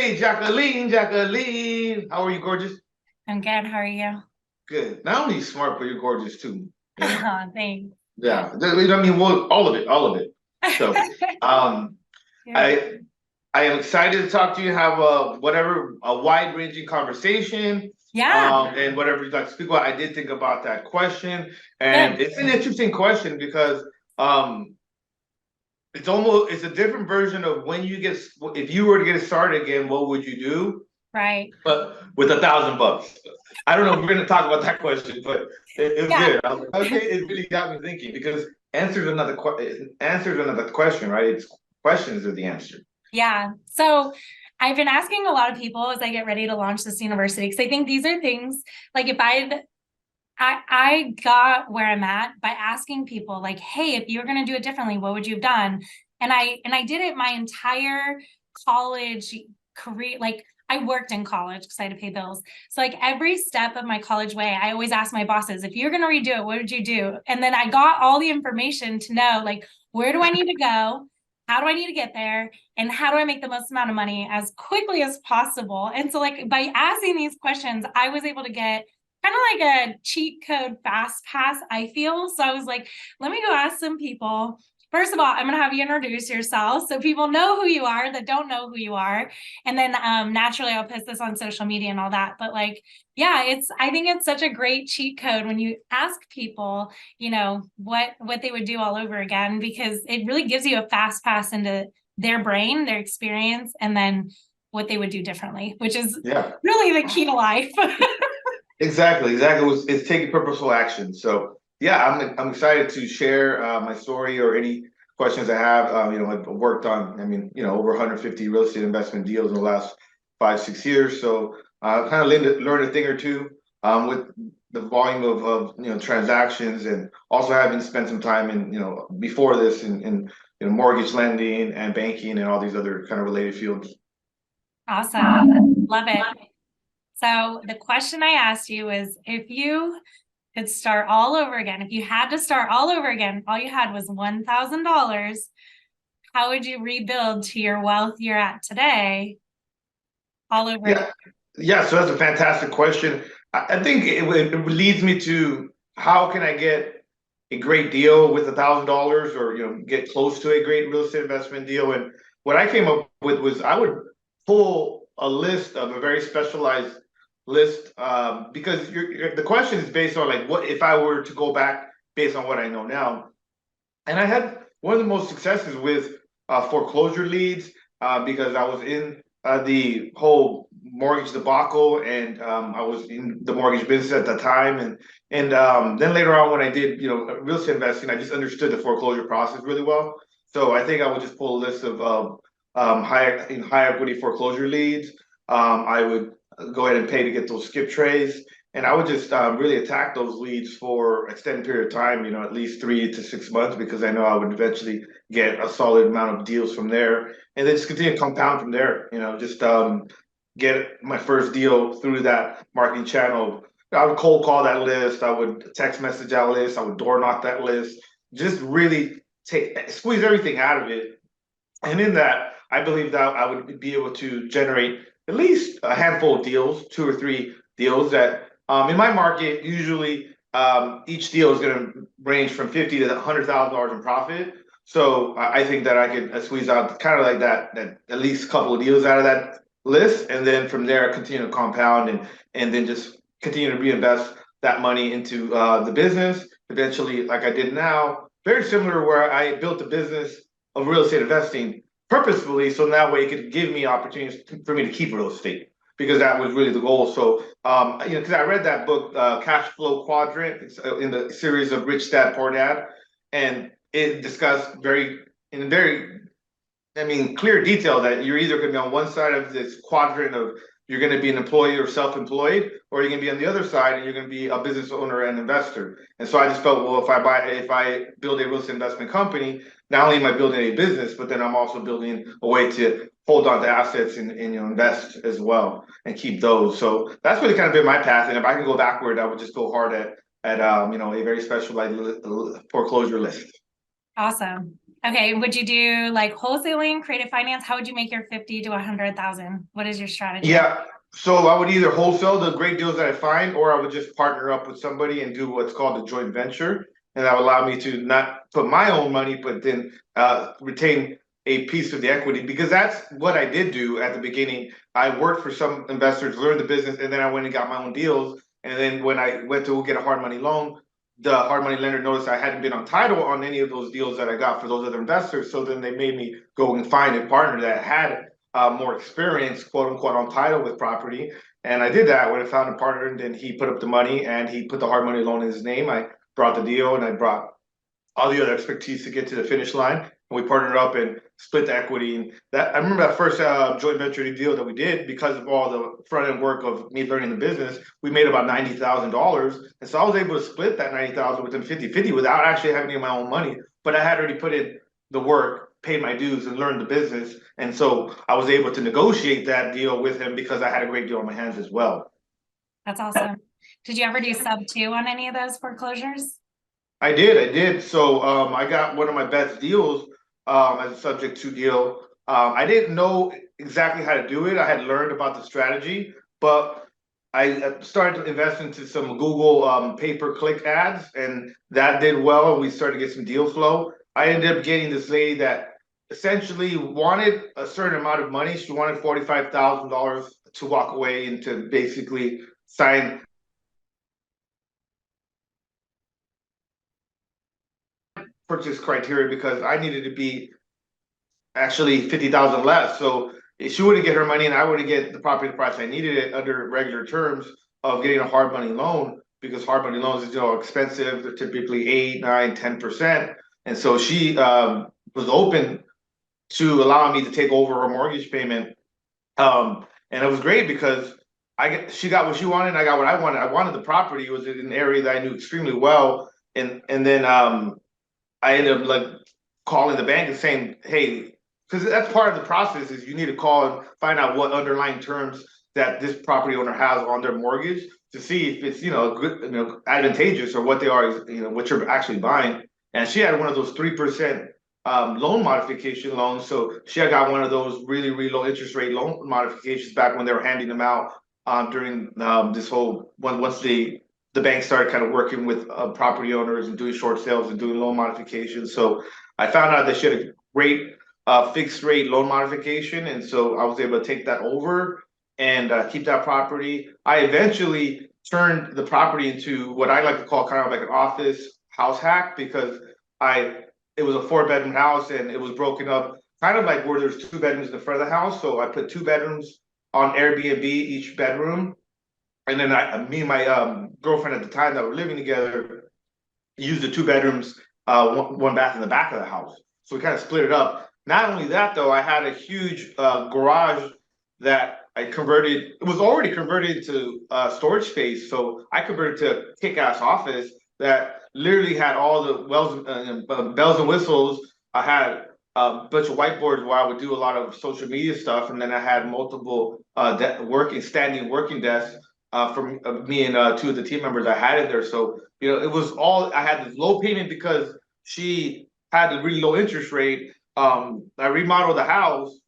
Hey, Jacqueline. How are you, gorgeous? I'm good. How are you? Good. Not only smart, but you're gorgeous too. You know? Oh, thanks. Yeah. You know what I mean, well, all of it. So, um, Good. I I am excited to talk to you. Have a wide ranging conversation. Yeah, And whatever you'd like to speak about. I did think about that question, and good. it's an interesting question because um, it's a different version of when you get if you were to get started again, what would you do? Right. But with $1,000. I don't know if we're gonna talk about that question, but it was Yeah. good. I was like, okay, it really got me thinking because answers another question, right? It's questions are the answer. Yeah. So I've been asking a lot of people as I get ready to launch this university because I think these are things like if I got where I'm at by asking people like, hey, if you were going to do it differently, what would you have done? And I did it my entire college career. Like I worked in college because I had to pay bills. So like every step of my college way, I always asked my bosses, if you're going to redo it, what would you do? And then I got all the information to know like, where do I need to go? How do I need to get there? And how do I make the most amount of money as quickly as possible? And so like by asking these questions, I was able to get kind of like a cheat code fast pass, I feel. So I was like, let me go ask some people. First of all, I'm going to have you introduce yourself so people know who you are that don't know who you are. And then naturally, I'll post this on social media and all that. But like, yeah, I think it's such a great cheat code when you ask people, what they would do all over again, because it really gives you a fast pass into their brain, their experience, and then what they would do differently, which is Yeah, really the key to life. exactly. It's taking purposeful action. So yeah, I'm excited to share my story or any questions I have. I've worked on, over 150 real estate investment deals in the last 5, 6 years. So kind of learned a thing or two with the volume of transactions, and also having spent some time in before this in mortgage lending and banking and all these other kind of related fields. Awesome. Love it. So the question I asked you is if you could start all over again, if you had to start all over again, all you had was $1,000, how would you rebuild to your wealth you're at today all over again? Yeah, yeah. So that's a fantastic question. I think it leads me to how can I get a great deal with $1,000, or get close to a great real estate investment deal. And what I came up with was I would pull a list of a very specialized list, because the question is based on like what if I were to go back based on what I know now. And I had one of the most successes with foreclosure leads, because I was in the whole mortgage debacle, and I was in the mortgage business at the time, and then later on when I did real estate investing, I just understood the foreclosure process really well. So I think I would just pull a list of high equity foreclosure leads. I would go ahead and pay to get those skip trays. And I would just really attack those leads for extended period of time, at least 3 to 6 months, because I know I would eventually get a solid amount of deals from there, and then just continue to compound from there. Just get my first deal through that marketing channel. I would cold call that list. I would text message that list. I would door knock that list. Just really squeeze everything out of it, and in that, I believe that I would be able to generate at least a handful of deals, 2 or 3 deals that, in my market, usually each deal is going to range from 50 to $100,000 in profit. So I think that I could squeeze out kind of like that at least a couple of deals out of that list, and then from there continue to compound, and then just continue to reinvest that money into the business. Eventually, like I did now, very similar where I built a business of real estate investing purposefully, so that way it could give me opportunities for me to keep real estate, because that was really the goal. So, because I read that book, Cash Flow Quadrant, it's in the series of Rich Dad Poor Dad, and it discussed very clear detail that you're either going to be on one side of this quadrant of you're going to be an employee or self-employed, or you're going to be on the other side and you're going to be a business owner and investor. And so I just felt, well, if I build a real estate investment company, not only am I building a business, but then I'm also building a way to hold on to assets and invest as well and keep those. So that's really kind of been my path. And if I can go backward, I would just go hard at a very specialized foreclosure list. Awesome. Okay, would you do like wholesaling, creative finance? How would you make your 50 to 100,000? What is your strategy? Yeah. So I would either wholesale the great deals that I find, or I would just partner up with somebody and do what's called a joint venture. And that would allow me to not put my own money, but then retain a piece of the equity, because that's what I did do at the beginning. I worked for some investors, learned the business, and then I went and got my own deals. And then when I went to get a hard money loan, the hard money lender noticed I hadn't been on title on any of those deals that I got for those other investors. So then they made me go and find a partner that had more experience, quote unquote, on title with property. And I did that when I found a partner, and then he put up the money and he put the hard money loan in his name. I brought the deal and I brought all the other expertise to get to the finish line. And we partnered up and split the equity. And that I remember that first joint venture deal that we did, because of all the front end work of me learning the business, we made about $90,000. And so I was able to split that 90,000 with them 50-50 without actually having any of my own money. But I had already put in the work, paid my dues, and learned the business. And so I was able to negotiate that deal with him because I had a great deal on my hands as well. That's awesome. Did you ever do sub two on any of those foreclosures? I did. So I got one of my best deals as a subject to deal. I didn't know exactly how to do it. I had learned about the strategy, but I started to invest into some Google pay-per-click ads, and that did well. And we started to get some deal flow. I ended up getting this lady that essentially wanted a certain amount of money. She wanted $45,000 to walk away and to basically sign purchase criteria, because I needed to be actually 50,000 less. So she wouldn't get her money and I wouldn't get the property price I needed it under regular terms of getting a hard money loan, because hard money loans is, expensive. They're typically 8, 9, 10%. And so she was open to allowing me to take over her mortgage payment. And it was great because she got what she wanted and I got what I wanted. I wanted the property. It was in an area that I knew extremely well. And then I ended up like calling the bank and saying, hey, because that's part of the process, is you need to call and find out what underlying terms that this property owner has on their mortgage to see if it's, good, advantageous, or what they are, what you're actually buying. And she had one of those 3% loan modification loans. So she had got one of those really, really low interest rate loan modifications back when they were handing them out during this whole once the bank started kind of working with property owners and doing short sales and doing loan modifications. So I found out that she had a great fixed rate loan modification. And so I was able to take that over and keep that property. I eventually turned the property into what I like to call kind of like an office house hack, because it was a 4-bedroom house and it was broken up kind of like where there's 2 bedrooms in the front of the house. So I put 2 bedrooms on Airbnb each bedroom. And then me and my girlfriend at the time that were living together used the 2 bedrooms, one bath in the back of the house. So we kind of split it up. Not only that, though, I had a huge garage that I converted. It was already converted to storage space. So I converted to a kick-ass office that literally had all the bells and whistles. I had a bunch of whiteboards where I would do a lot of social media stuff. And then I had multiple standing working desks for me and 2 of the team members I had in there. So, it was all, I had this low payment because she had a really low interest rate. I remodeled the house,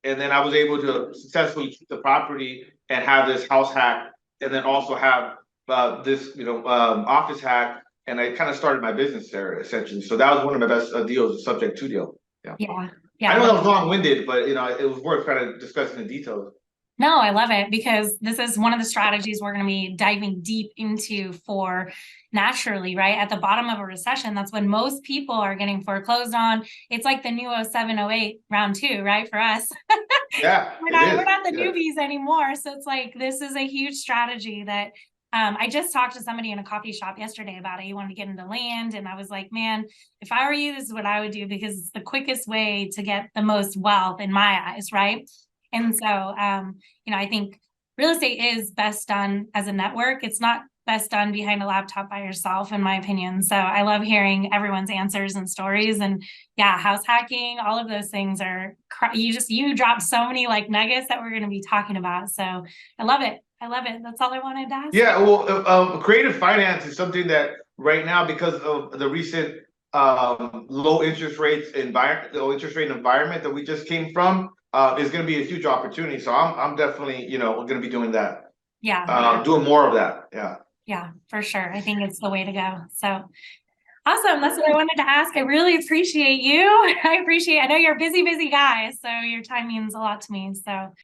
and then I was able to successfully keep the property and have this house hack, and then also have this, office hack. And I kind of started my business there essentially. So that was one of my best deals, a subject to deal. Yeah. Yeah. I know that was long-winded, but it was worth kind of discussing the details. No, I love it, because this is one of the strategies we're going to be diving deep into for naturally, right? At the bottom of a recession, that's when most people are getting foreclosed on. It's like the new 07, 08 round 2, right? For us. Yeah. we're not the newbies anymore. So it's like, this is a huge strategy that I just talked to somebody in a coffee shop yesterday about it. He wanted to get into land. And I was like, man, if I were you, this is what I would do, because it's the quickest way to get the most wealth in my eyes, right? And so, I think real estate is best done as a network. It's not best done behind a laptop by yourself, in my opinion. So I love hearing everyone's answers and stories. And yeah, house hacking, all of those things you dropped so many like nuggets that we're going to be talking about. So I love it. That's all I wanted to ask. Yeah, well, creative finance is something that right now, because of the recent low interest rates low interest rate environment that we just came from, is going to be a huge opportunity. So I'm definitely, going to be doing that, Yeah. doing more of that. Yeah. Yeah, for sure. I think it's the way to go. So awesome. That's what I wanted to ask. I really appreciate you. I know you're a busy, busy guy, so your time means a lot to me. So